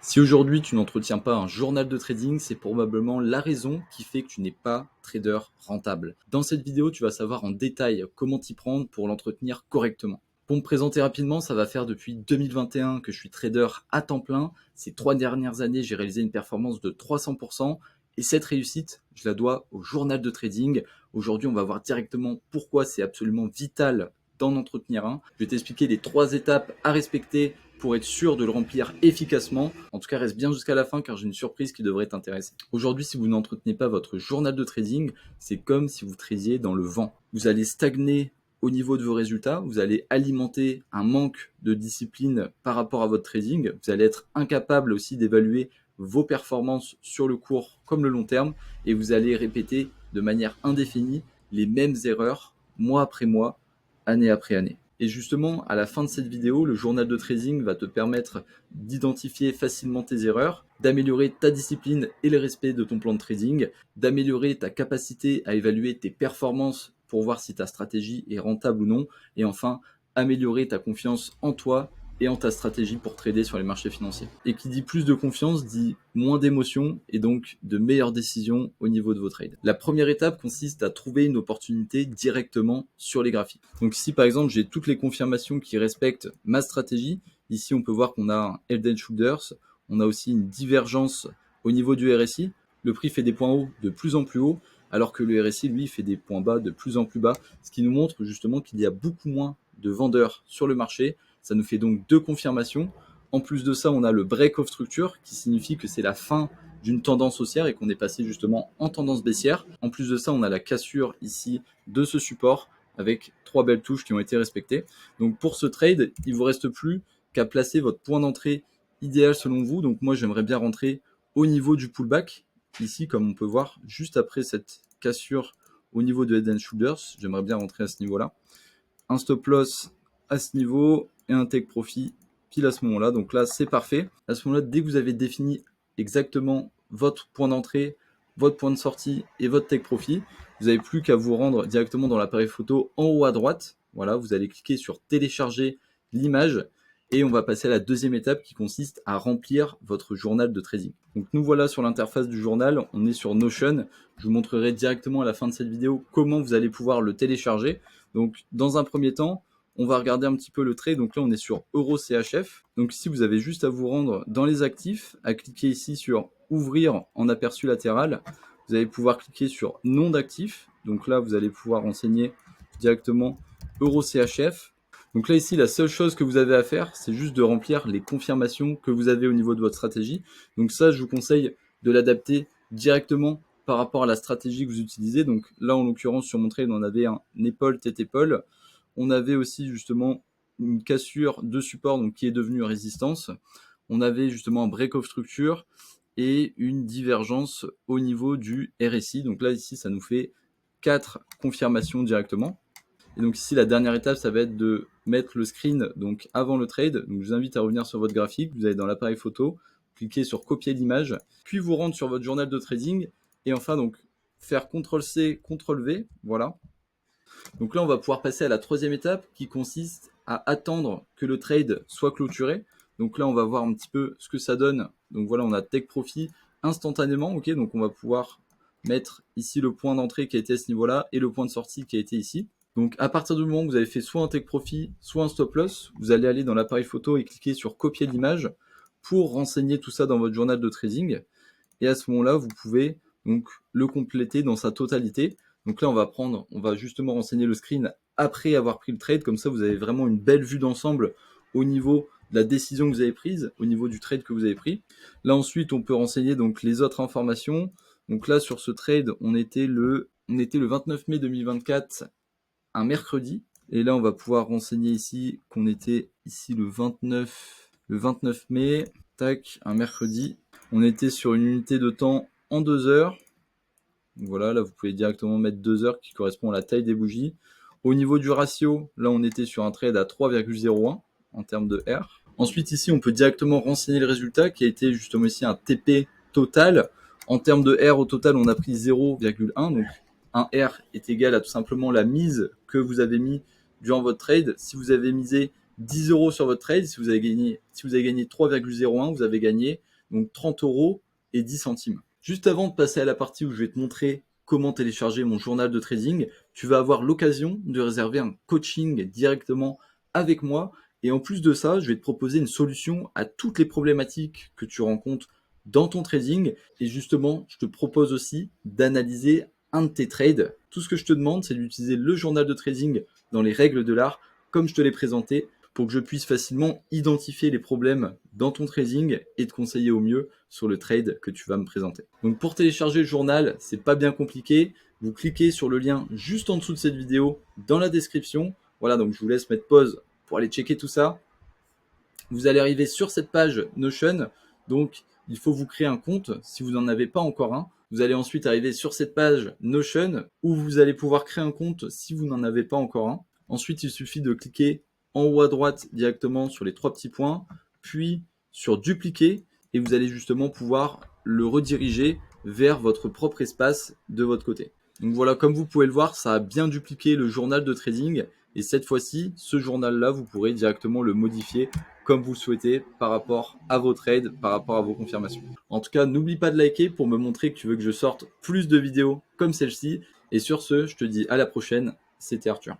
Si aujourd'hui tu n'entretiens pas un journal de trading, c'est probablement la raison qui fait que tu n'es pas trader rentable. Dans cette vidéo, tu vas savoir en détail comment t'y prendre pour l'entretenir correctement. Pour me présenter rapidement, ça va faire depuis 2021 que je suis trader à temps plein. Ces 3 dernières années, j'ai réalisé une performance de 300%. Et cette réussite, je la dois au journal de trading. Aujourd'hui, on va voir directement pourquoi c'est absolument vital d'en entretenir un. Je vais t'expliquer les 3 étapes à respecter pour être sûr de le remplir efficacement. En tout cas, reste bien jusqu'à la fin car j'ai une surprise qui devrait t'intéresser. Aujourd'hui, si vous n'entretenez pas votre journal de trading, c'est comme si vous tradiez dans le vent. Vous allez stagner au niveau de vos résultats, vous allez alimenter un manque de discipline par rapport à votre trading, vous allez être incapable aussi d'évaluer vos performances sur le court comme le long terme et vous allez répéter de manière indéfinie les mêmes erreurs mois après mois, année après année. Et justement, à la fin de cette vidéo, le journal de trading va te permettre d'identifier facilement tes erreurs, d'améliorer ta discipline et le respect de ton plan de trading, d'améliorer ta capacité à évaluer tes performances pour voir si ta stratégie est rentable ou non, et enfin, améliorer ta confiance en toi et en ta stratégie pour trader sur les marchés financiers. Et qui dit plus de confiance dit moins d'émotions et donc de meilleures décisions au niveau de vos trades. La première étape consiste à trouver une opportunité directement sur les graphiques. Donc ici par exemple j'ai toutes les confirmations qui respectent ma stratégie. Ici on peut voir qu'on a un Head and Shoulders, on a aussi une divergence au niveau du RSI. Le prix fait des points hauts de plus en plus hauts, alors que le RSI, lui, fait des points bas de plus en plus bas, ce qui nous montre justement qu'il y a beaucoup moins de vendeurs sur le marché. Ça nous fait donc 2 confirmations. En plus de ça, on a le break of structure, qui signifie que c'est la fin d'une tendance haussière et qu'on est passé justement en tendance baissière. En plus de ça, on a la cassure ici de ce support avec 3 belles touches qui ont été respectées. Donc pour ce trade, il ne vous reste plus qu'à placer votre point d'entrée idéal selon vous. Donc moi, j'aimerais bien rentrer au niveau du pullback. Ici, comme on peut voir, juste après cette cassure au niveau de Head and Shoulders, j'aimerais bien rentrer à ce niveau-là. Un stop loss à ce niveau et un take profit pile à ce moment-là. Donc là, c'est parfait. À ce moment-là, dès que vous avez défini exactement votre point d'entrée, votre point de sortie et votre take profit, vous n'avez plus qu'à vous rendre directement dans l'appareil photo en haut à droite. Voilà, vous allez cliquer sur télécharger l'image et on va passer à la deuxième étape qui consiste à remplir votre journal de trading. Donc nous voilà sur l'interface du journal, on est sur Notion. Je vous montrerai directement à la fin de cette vidéo comment vous allez pouvoir le télécharger. Donc dans un premier temps, on va regarder un petit peu le trade. Donc là, on est sur EuroCHF. Donc ici, vous avez juste à vous rendre dans les actifs, à cliquer ici sur ouvrir en aperçu latéral. Vous allez pouvoir cliquer sur nom d'actif. Donc là, vous allez pouvoir renseigner directement EuroCHF. Donc là, ici, la seule chose que vous avez à faire, c'est juste de remplir les confirmations que vous avez au niveau de votre stratégie. Donc ça, je vous conseille de l'adapter directement par rapport à la stratégie que vous utilisez. Donc là, en l'occurrence, sur mon trade, on avait un épaule, tête, épaule. On avait aussi justement une cassure de support donc, qui est devenue résistance. On avait justement un break of structure et une divergence au niveau du RSI. Donc là, ici, ça nous fait 4 confirmations directement. Et donc ici, la dernière étape, ça va être de mettre le screen donc avant le trade. Donc je vous invite à revenir sur votre graphique. Vous allez dans l'appareil photo, cliquez sur copier l'image, puis vous rendre sur votre journal de trading. Et enfin, donc faire CTRL-C, CTRL-V. Voilà. Donc là, on va pouvoir passer à la troisième étape qui consiste à attendre que le trade soit clôturé. Donc là, on va voir un petit peu ce que ça donne. Donc voilà, on a take profit instantanément. Ok, donc on va pouvoir mettre ici le point d'entrée qui a été à ce niveau-là et le point de sortie qui a été ici. Donc à partir du moment où vous avez fait soit un take profit, soit un stop loss, vous allez aller dans l'appareil photo et cliquer sur copier l'image pour renseigner tout ça dans votre journal de trading. Et à ce moment-là, vous pouvez donc le compléter dans sa totalité. Donc là, on va justement renseigner le screen après avoir pris le trade. Comme ça, vous avez vraiment une belle vue d'ensemble au niveau de la décision que vous avez prise, au niveau du trade que vous avez pris. Là, ensuite, on peut renseigner donc les autres informations. Donc là, sur ce trade, on était le 29 mai 2024, un mercredi. Et là, on va pouvoir renseigner ici qu'on était ici le 29 mai, tac, un mercredi. On était sur une unité de temps en 2 heures. Donc voilà, là vous pouvez directement mettre 2 heures qui correspond à la taille des bougies. Au niveau du ratio, là on était sur un trade à 3,01 en termes de R. Ensuite ici on peut directement renseigner le résultat qui a été justement ici un TP total. En termes de R au total on a pris 0,1, donc un R est égal à tout simplement la mise que vous avez mis durant votre trade. Si vous avez misé 10 euros sur votre trade, si vous avez gagné 3,01, vous avez gagné donc 30 € et 10 centimes. Juste avant de passer à la partie où je vais te montrer comment télécharger mon journal de trading, tu vas avoir l'occasion de réserver un coaching directement avec moi. Et en plus de ça, je vais te proposer une solution à toutes les problématiques que tu rencontres dans ton trading. Et justement, je te propose aussi d'analyser un de tes trades. Tout ce que je te demande, c'est d'utiliser le journal de trading dans les règles de l'art, comme je te l'ai présenté, pour que je puisse facilement identifier les problèmes dans ton trading et te conseiller au mieux sur le trade que tu vas me présenter. Donc pour télécharger le journal, c'est pas bien compliqué. Vous cliquez sur le lien juste en dessous de cette vidéo dans la description. Voilà, donc je vous laisse mettre pause pour aller checker tout ça. Vous allez arriver sur cette page Notion. Donc il faut vous créer un compte si vous n'en avez pas encore un. Vous allez ensuite arriver sur cette page Notion où vous allez pouvoir créer un compte si vous n'en avez pas encore un. Ensuite, il suffit de cliquer en haut à droite directement sur les 3 petits points, puis sur dupliquer et vous allez justement pouvoir le rediriger vers votre propre espace de votre côté. Donc voilà, comme vous pouvez le voir, ça a bien dupliqué le journal de trading et cette fois-ci, ce journal-là, vous pourrez directement le modifier comme vous le souhaitez par rapport à vos trades, par rapport à vos confirmations. En tout cas, n'oublie pas de liker pour me montrer que tu veux que je sorte plus de vidéos comme celle-ci. Et sur ce, je te dis à la prochaine, c'était Arthur.